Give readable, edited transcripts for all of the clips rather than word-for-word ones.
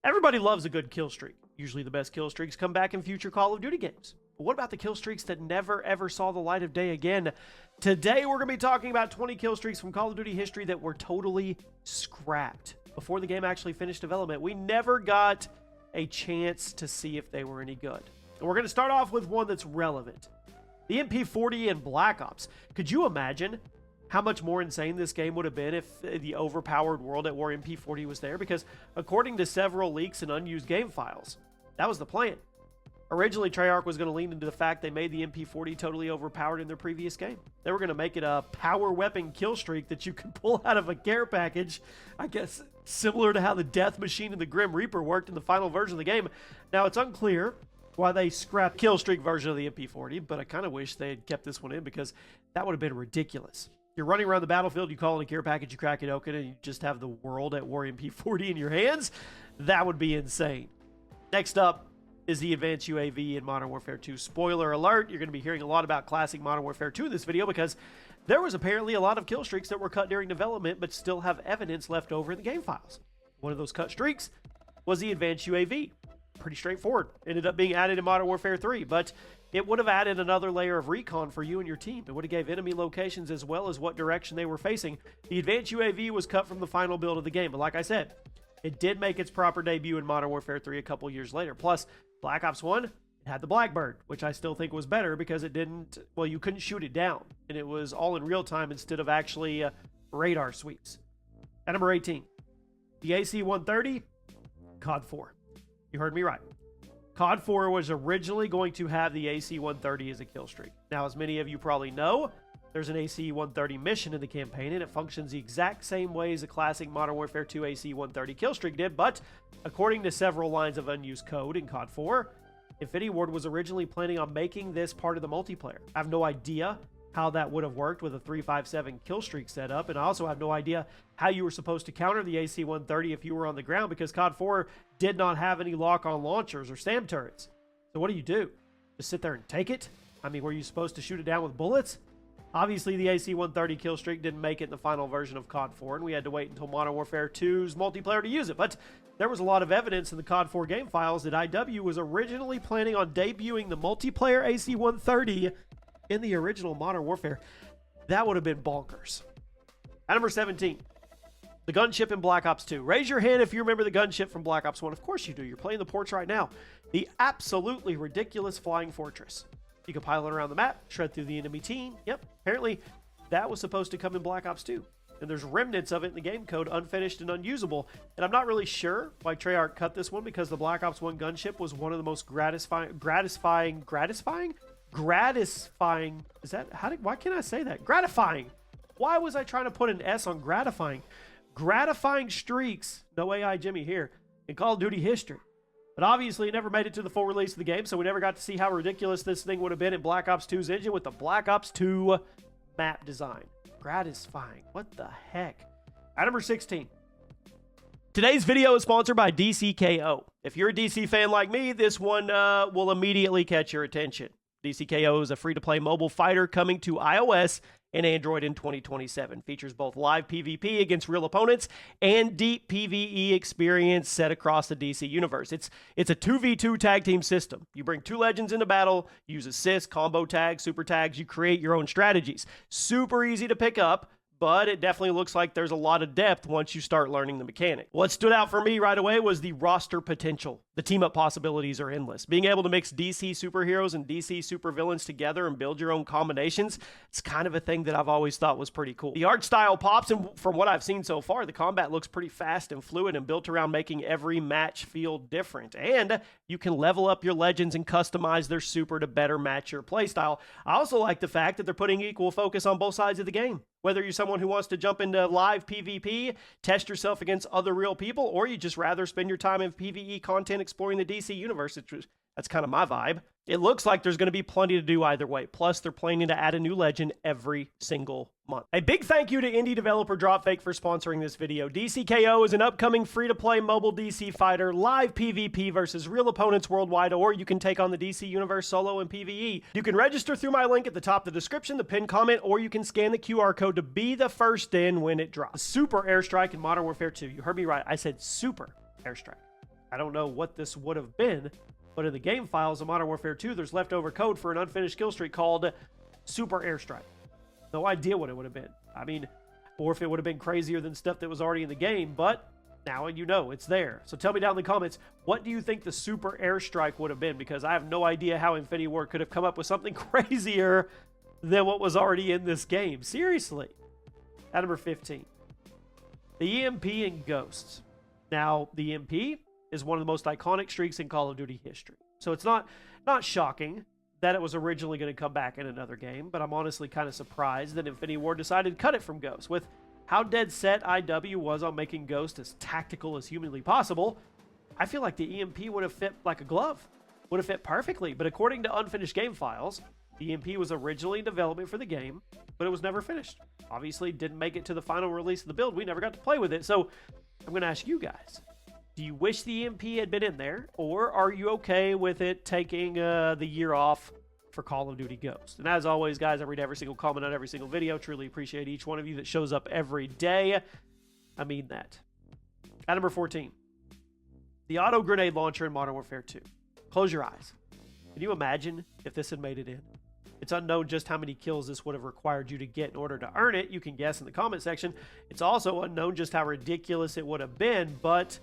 Everybody loves a good kill streak. Usually the best kill streaks come back in future Call of Duty games. But what about the kill streaks that never ever saw the light of day again? Today we're going to be talking about 20 kill streaks from Call of Duty history that were totally scrapped before the game actually finished development. We never got a chance to see if they were any good. And we're going to start off with one that's relevant. The MP40 in Black Ops. Could you imagine how much more insane this game would have been if the overpowered World at War MP40 was there? Because according to several leaks and unused game files, that was the plan. Originally, Treyarch was going to lean into the fact they made the MP40 totally overpowered in their previous game. They were going to make it a power weapon kill streak that you could pull out of a care package, I guess similar to how the Death Machine and the Grim Reaper worked in the final version of the game. Now, it's unclear why they scrapped kill streak version of the MP40, but I kind of wish they had kept this one in because that would have been ridiculous. You're running around the battlefield, you call in a care package, you crack it open, and you just have the World at War MP40 in your hands. That would be insane. Next up is the Advanced UAV in Modern Warfare 2. Spoiler alert, you're going to be hearing a lot about classic Modern Warfare 2 in this video because there was apparently a lot of kill streaks that were cut during development but still have evidence left over in the game files. One of those cut streaks was the Advanced UAV. Pretty straightforward. Ended up being added in Modern Warfare 3, but it would have added another layer of recon for you and your team. It would have gave enemy locations as well as what direction they were facing. The Advanced UAV was cut from the final build of the game, but like I said, it did make its proper debut in Modern Warfare 3 a couple years later. Plus, Black Ops 1, it had the Blackbird, which I still think was better because it didn't, well, you couldn't shoot it down, and it was all in real time instead of actually radar sweeps. At number 18, the AC-130, COD 4. You heard me right. COD 4 was originally going to have the AC-130 as a kill streak. Now, as many of you probably know, there's an AC-130 mission in the campaign, and it functions the exact same way as a classic Modern Warfare 2 AC-130 kill streak did, but according to several lines of unused code in COD 4, Infinity Ward was originally planning on making this part of the multiplayer. I have no idea how that would have worked with a 357 kill streak setup, and I also have no idea how you were supposed to counter the AC-130 if you were on the ground because COD 4 did not have any lock-on launchers or SAM turrets. So what do? Just sit there and take it? I mean, were you supposed to shoot it down with bullets? Obviously, the AC-130 kill streak didn't make it in the final version of COD 4, and we had to wait until Modern Warfare 2's multiplayer to use it. But there was a lot of evidence in the COD 4 game files that IW was originally planning on debuting the multiplayer AC-130 in the original Modern Warfare. That would have been bonkers. At number 17, the gunship in Black Ops 2. Raise your hand if you remember the gunship from Black Ops 1. Of course you do. You're playing the porch right now. The absolutely ridiculous flying fortress. You can pilot around the map, shred through the enemy team. Yep, apparently that was supposed to come in Black Ops 2. And there's remnants of it in the game code, unfinished and unusable. And I'm not really sure why Treyarch cut this one because the Black Ops 1 gunship was one of the most gratifying, is that, why can't I say that? Gratifying. Why was I trying to put an S on gratifying? Gratifying streaks, no AI Jimmy here, in Call of Duty history. But obviously it never made it to the full release of the game, so we never got to see how ridiculous this thing would have been in Black Ops 2's engine with the Black Ops 2 map design. Gratifying. What the heck? At number 16. Today's video is sponsored by DCKO. If you're a DC fan like me, this one will immediately catch your attention. DCKO is a free-to-play mobile fighter coming to iOS and Android in 2027. Features both live PvP against real opponents and deep PvE experience set across the DC universe. It's a 2v2 tag team system. You bring two legends into battle, use assists, combo tags, super tags, you create your own strategies. Super easy to pick up, but it definitely looks like there's a lot of depth once you start learning the mechanic. What stood out for me right away was the roster potential. The team-up possibilities are endless. Being able to mix DC superheroes and DC supervillains together and build your own combinations, it's kind of a thing that I've always thought was pretty cool. The art style pops, and from what I've seen so far, the combat looks pretty fast and fluid and built around making every match feel different. And you can level up your legends and customize their super to better match your playstyle. I also like the fact that they're putting equal focus on both sides of the game. Whether you're someone who wants to jump into live PvP, test yourself against other real people, or you just rather spend your time in PvE content exploring the DC universe, that's kind of my vibe. It looks like there's going to be plenty to do either way. Plus, they're planning to add a new legend every single month. A big thank you to indie developer Dropfake for sponsoring this video. DCKO is an upcoming free-to-play mobile DC fighter, live PvP versus real opponents worldwide, or you can take on the DC Universe solo and PvE. You can register through my link at the top of the description, the pinned comment, or you can scan the QR code to be the first in when it drops. Super Airstrike in Modern Warfare 2. You heard me right. I said Super Airstrike. I don't know what this would have been, but in the game files of Modern Warfare 2, there's leftover code for an unfinished kill streak called Super Airstrike. No idea what it would have been. I mean, or if it would have been crazier than stuff that was already in the game, but now you know it's there. So tell me down in the comments, what do you think the Super Airstrike would have been? Because I have no idea how Infinity Ward could have come up with something crazier than what was already in this game. Seriously. At number 15. The EMP and Ghosts. Now, the EMP is one of the most iconic streaks in Call of Duty history. So it's not shocking that it was originally going to come back in another game, but I'm honestly kind of surprised that Infinity Ward decided to cut it from Ghost. With how dead set IW was on making Ghost as tactical as humanly possible, I feel like the EMP would have fit like a glove. Would have fit perfectly, but according to unfinished game files, the EMP was originally in development for the game, but it was never finished. Obviously, didn't make it to the final release of the build. We never got to play with it, so I'm going to ask you guys. Do you wish the EMP had been in there, or are you okay with it taking the year off for Call of Duty Ghost? And as always, guys, I read every single comment on every single video. Truly appreciate each one of you that shows up every day. I mean that. At number 14, the auto grenade launcher in Modern Warfare 2. Close your eyes. Can you imagine if this had made it in? It's unknown just how many kills this would have required you to get in order to earn it. You can guess in the comment section. It's also unknown just how ridiculous it would have been, but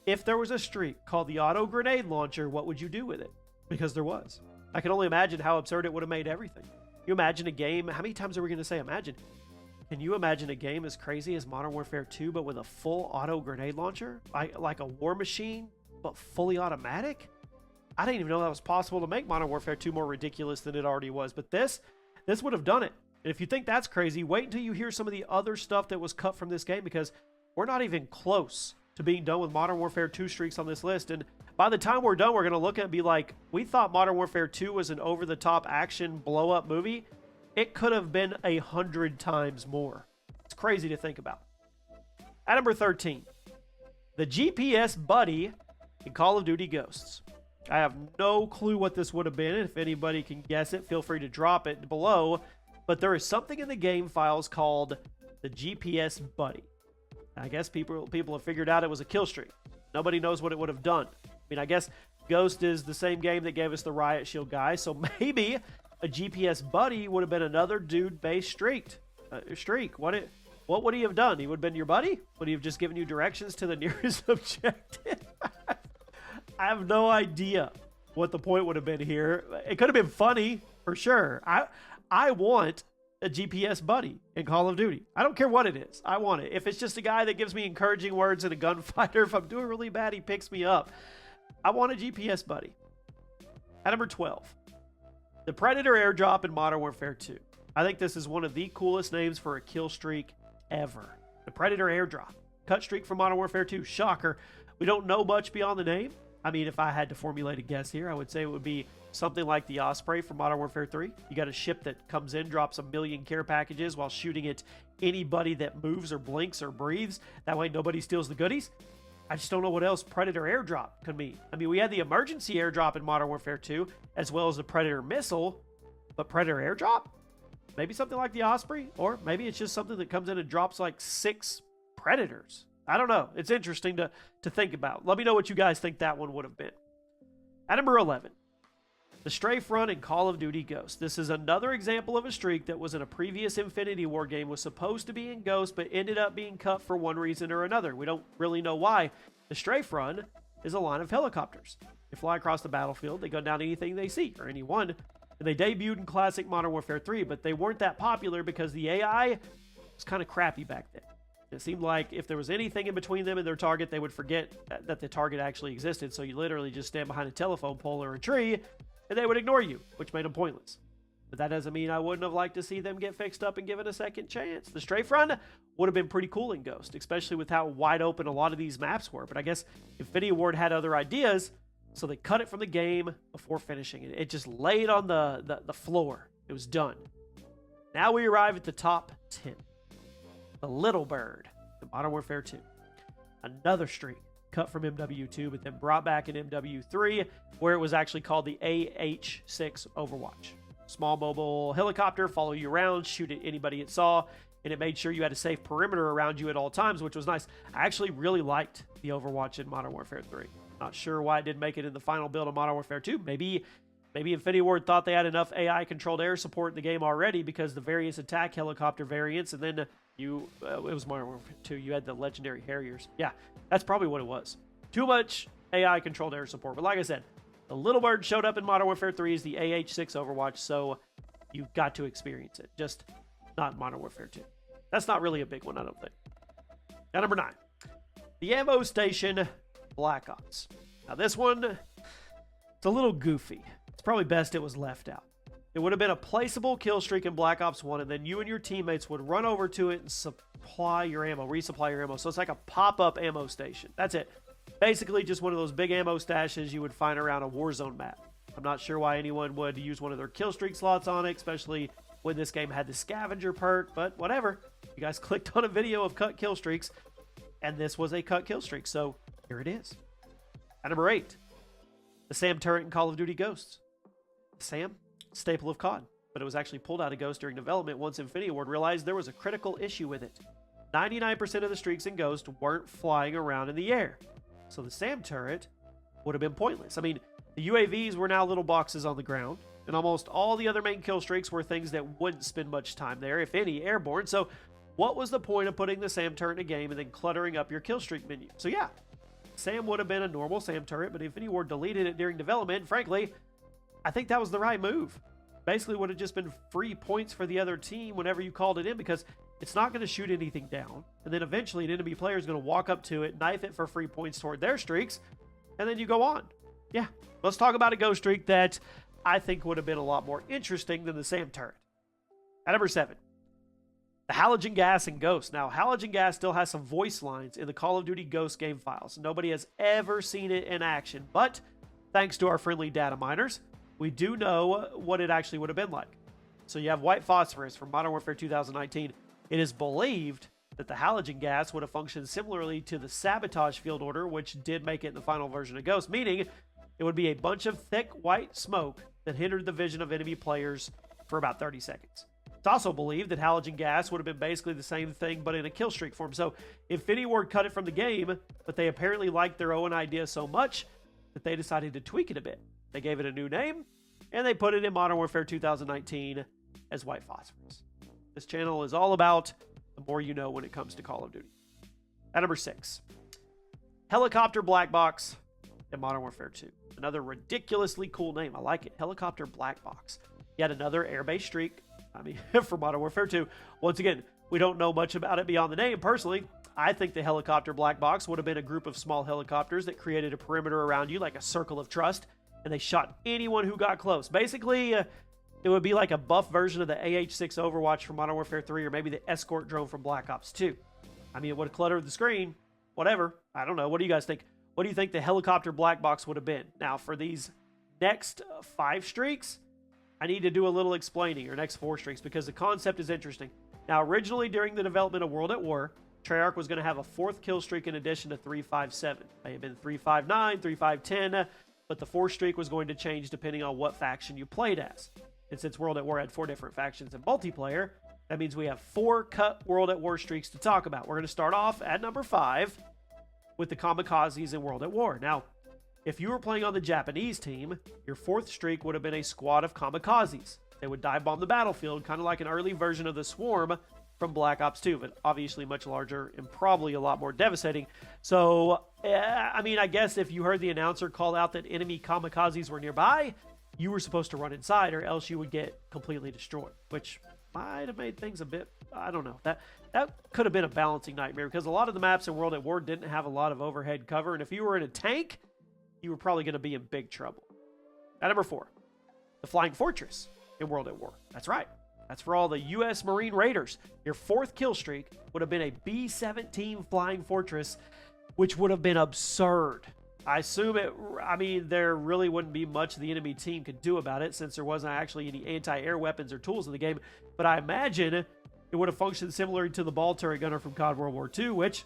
if there was a streak called the auto grenade launcher, what would you do with it? Because there was. I can only imagine how absurd it would have made everything. You imagine a game, how many times are we going to say imagine? Can you imagine a game as crazy as Modern Warfare 2, but with a full auto grenade launcher? Like a war machine, but fully automatic? I didn't even know that was possible to make Modern Warfare 2 more ridiculous than it already was. But this would have done it. And if you think that's crazy, wait until you hear some of the other stuff that was cut from this game, because we're not even close to being done with Modern Warfare 2 streaks on this list. And by the time we're done, we're going to look at it and be like, we thought Modern Warfare 2 was an over-the-top action blow-up movie. It could have been 100 times more. It's crazy to think about. At number 13, the GPS buddy in Call of Duty Ghosts. I have no clue what this would have been. If anybody can guess it, feel free to drop it below. But there is something in the game files called the GPS buddy. I guess people have figured out it was a kill streak. Nobody knows what it would have done. I mean, I guess Ghost is the same game that gave us the Riot Shield guy, so maybe a GPS buddy would have been another dude-based streak. What would he have done? He would have been your buddy? Would he have just given you directions to the nearest objective? I have no idea what the point would have been here. It could have been funny, for sure. I want a GPS buddy in Call of Duty. I don't care what it is. I want it. If it's just a guy that gives me encouraging words in a gunfighter, if I'm doing really bad, he picks me up. I want a GPS buddy. At number 12, the Predator airdrop in Modern Warfare 2. I think this is one of the coolest names for a kill streak ever. The Predator airdrop. Cut streak from Modern Warfare 2. Shocker. We don't know much beyond the name. I mean, if I had to formulate a guess here, I would say it would be something like the Osprey from Modern Warfare 3. You got a ship that comes in, drops 1 million care packages while shooting at anybody that moves or blinks or breathes. That way nobody steals the goodies. I just don't know what else Predator airdrop could mean. I mean, we had the emergency airdrop in Modern Warfare 2, as well as the Predator missile, but Predator airdrop? Maybe something like the Osprey? Or maybe it's just something that comes in and drops like 6 Predators. I don't know. It's interesting to think about. Let me know what you guys think that one would have been. At number 11, the Strafe Run in Call of Duty Ghost. This is another example of a streak that was in a previous Infinity War game, was supposed to be in Ghost, but ended up being cut for one reason or another. We don't really know why. The Strafe Run is a line of helicopters. They fly across the battlefield. They gun down anything they see, or anyone. And they debuted in classic Modern Warfare 3, but they weren't that popular because the AI was kind of crappy back then. It seemed like if there was anything in between them and their target, they would forget that the target actually existed. So you literally just stand behind a telephone pole or a tree, and they would ignore you, which made them pointless. But that doesn't mean I wouldn't have liked to see them get fixed up and given a second chance. The Strafe Run would have been pretty cool in Ghost, especially with how wide open a lot of these maps were. But I guess Infinity Ward had other ideas, so they cut it from the game before finishing it. It just laid on the floor. It was done. Now we arrive at the top 10. The Little Bird in Modern Warfare 2. Another streak cut from MW2, but then brought back in MW3, where it was actually called the AH-6 Overwatch. Small mobile helicopter, follow you around, shoot at anybody it saw, and it made sure you had a safe perimeter around you at all times, which was nice. I actually really liked the Overwatch in Modern Warfare 3. Not sure why it didn't make it in the final build of Modern Warfare 2. Maybe Infinity Ward thought they had enough AI-controlled air support in the game already because the various attack helicopter variants, and then it was Modern Warfare 2, you had the legendary Harriers. Yeah, that's probably what it was. Too much AI-controlled air support. But like I said, the Little Bird showed up in Modern Warfare 3 as the AH-6 Overwatch, so you got to experience it. Just not Modern Warfare 2. That's not really a big one, I don't think. Now, number 9. The Ammo Station Black Ops. Now, this one, it's a little goofy. It's probably best it was left out. It would have been a placeable kill streak in Black Ops 1, and then you and your teammates would run over to it and supply your ammo, resupply your ammo. So it's like a pop-up ammo station. That's it. Basically just one of those big ammo stashes you would find around a Warzone map. I'm not sure why anyone would use one of their kill streak slots on it, especially when this game had the scavenger perk, but whatever. You guys clicked on a video of cut kill streaks, and this was a cut kill streak, so here it is. At number 8, the SAM turret in Call of Duty Ghosts. SAM, staple of COD, but it was actually pulled out of Ghost during development once Infinity Ward realized there was a critical issue with it. 99% of the streaks in Ghost weren't flying around in the air, so the SAM turret would have been pointless. I mean, the UAVs were now little boxes on the ground, and almost all the other main kill streaks were things that wouldn't spend much time there, if any, airborne. So what was the point of putting the SAM turret in a game and then cluttering up your kill streak menu? So yeah, SAM would have been a normal SAM turret, but Infinity Ward deleted it during development. Frankly, I think that was the right move. Basically would have just been free points for the other team whenever you called it in, because it's not going to shoot anything down. And then eventually an enemy player is going to walk up to it, knife it for free points toward their streaks, and then you go on. Yeah, let's talk about a ghost streak that I think would have been a lot more interesting than the SAM turret. At number 7, the halogen gas in Ghost. Now, halogen gas still has some voice lines in the Call of Duty Ghost game files. Nobody has ever seen it in action, but thanks to our friendly data miners, we do know what it actually would have been like. So you have white phosphorus from Modern Warfare 2019. It is believed that the halogen gas would have functioned similarly to the sabotage field order, which did make it in the final version of Ghost, meaning it would be a bunch of thick white smoke that hindered the vision of enemy players for about 30 seconds. It's also believed that halogen gas would have been basically the same thing, but in a kill streak form. So Infinity Ward cut it from the game, but they apparently liked their own idea so much that they decided to tweak it a bit. They gave it a new name, and they put it in Modern Warfare 2019 as white phosphorus. This channel is all about the more you know when it comes to Call of Duty. At number 6, Helicopter Black Box in Modern Warfare 2. Another ridiculously cool name. I like it. Helicopter Black Box. Yet another airbase streak. I mean, for Modern Warfare 2. Once again, we don't know much about it beyond the name. Personally, I think the Helicopter Black Box would have been a group of small helicopters that created a perimeter around you like a circle of trust, and they shot anyone who got close. Basically, it would be like a buff version of the AH-6 Overwatch from Modern Warfare 3, or maybe the escort drone from Black Ops 2. I mean, it would have cluttered the screen. Whatever. I don't know. What do you guys think? What do you think the Helicopter Black Box would have been? Now, for these next 5 streaks, I need to do a little explaining, or next 4 streaks, because the concept is interesting. Now, originally during the development of World at War, Treyarch was going to have a 4th kill streak in addition to 357. May have been 359, 3510, but the 4th streak was going to change depending on what faction you played as. And since World at War had 4 different factions in multiplayer, that means we have 4 cut World at War streaks to talk about. We're going to start off at number 5 with the Kamikazes in World at War. Now, if you were playing on the Japanese team, your 4th streak would have been a squad of Kamikazes. They would dive bomb the battlefield, kind of like an early version of the Swarm from Black Ops 2, but obviously much larger and probably a lot more devastating. So, I mean, I guess if you heard the announcer call out that enemy Kamikazes were nearby, you were supposed to run inside, or else you would get completely destroyed, which might have made things a bit, I don't know. That could have been a balancing nightmare, because a lot of the maps in World at War didn't have a lot of overhead cover, and if you were in a tank, you were probably going to be in big trouble. At number 4, the Flying Fortress in World at War. That's right. That's for all the U.S. Marine Raiders. Your 4th kill streak would have been a B-17 Flying Fortress, which would have been absurd. I assume there really wouldn't be much the enemy team could do about it, since there wasn't actually any anti-air weapons or tools in the game. But I imagine it would have functioned similar to the ball turret gunner from COD World War II, which,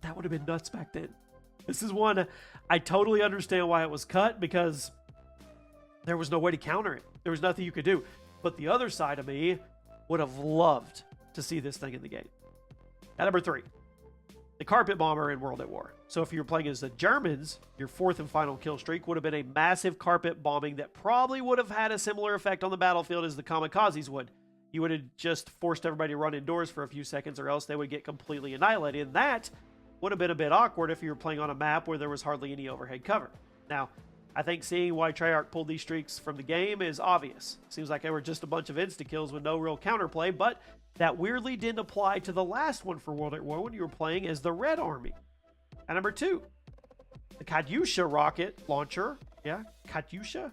that would have been nuts back then. This is one I totally understand why it was cut, because there was no way to counter it. There was nothing you could do. But the other side of me would have loved to see this thing in the game. At number 3, the carpet bomber in World at War. So if you were playing as the Germans, your fourth and final kill streak would have been a massive carpet bombing that probably would have had a similar effect on the battlefield as the kamikazes would. You would have just forced everybody to run indoors for a few seconds, or else they would get completely annihilated. And that would have been a bit awkward if you were playing on a map where there was hardly any overhead cover. Now, I think seeing why Treyarch pulled these streaks from the game is obvious. Seems like they were just a bunch of insta-kills with no real counterplay, but that weirdly didn't apply to the last one for World at War when you were playing as the Red Army. And number 2, the Katyusha rocket launcher. Yeah, Katyusha?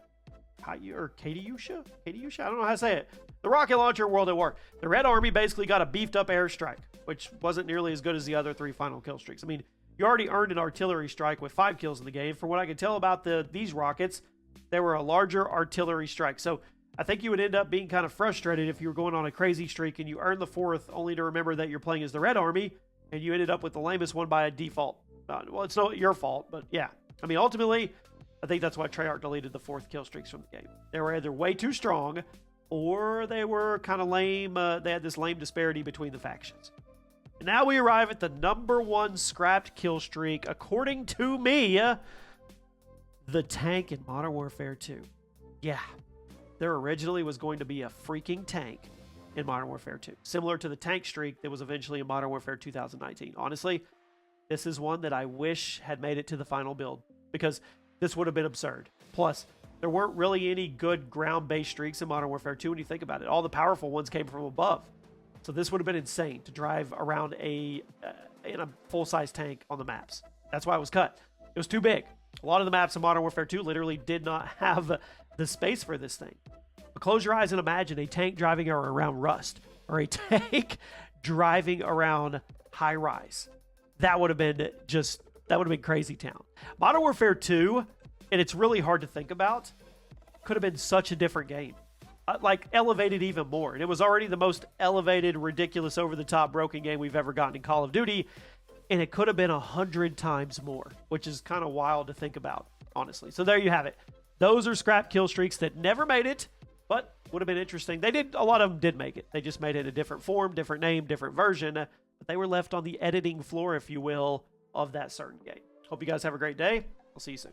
Or Katyusha? Katyusha? I don't know how to say it. The rocket launcher World at War. The Red Army basically got a beefed up airstrike, which wasn't nearly as good as the other 3 final kill streaks. I mean, you already earned an artillery strike with 5 kills in the game. From what I can tell about these rockets, they were a larger artillery strike. So I think you would end up being kind of frustrated if you were going on a crazy streak and you earned the 4th only to remember that you're playing as the Red Army and you ended up with the lamest one by a default. Well, it's not your fault, but yeah. I mean, ultimately, I think that's why Treyarch deleted the 4th kill streaks from the game. They were either way too strong or they were kind of lame. They had this lame disparity between the factions. And now we arrive at the number 1 scrapped kill streak, according to me, the tank in Modern Warfare 2. Yeah, there originally was going to be a freaking tank in Modern Warfare 2, similar to the tank streak that was eventually in Modern Warfare 2019. Honestly, this is one that I wish had made it to the final build, because this would have been absurd. Plus, there weren't really any good ground-based streaks in Modern Warfare 2 when you think about it. All the powerful ones came from above. So this would have been insane to drive around in a full-size tank on the maps. That's why it was cut. It was too big. A lot of the maps in Modern Warfare 2 literally did not have the space for this thing. But close your eyes and imagine a tank driving around Rust, or a tank driving around High Rise. That would have been crazy town. Modern Warfare 2, and it's really hard to think about, could have been such a different game. Like, elevated even more. And it was already the most elevated, ridiculous, over-the-top, broken game we've ever gotten in Call of Duty. And it could have been 100 times more, which is kind of wild to think about, honestly. So there you have it. Those are scrap kill streaks that never made it, but would have been interesting. A lot of them did make it. They just made it a different form, different name, different version. But they were left on the editing floor, if you will, of that certain game. Hope you guys have a great day. I'll see you soon.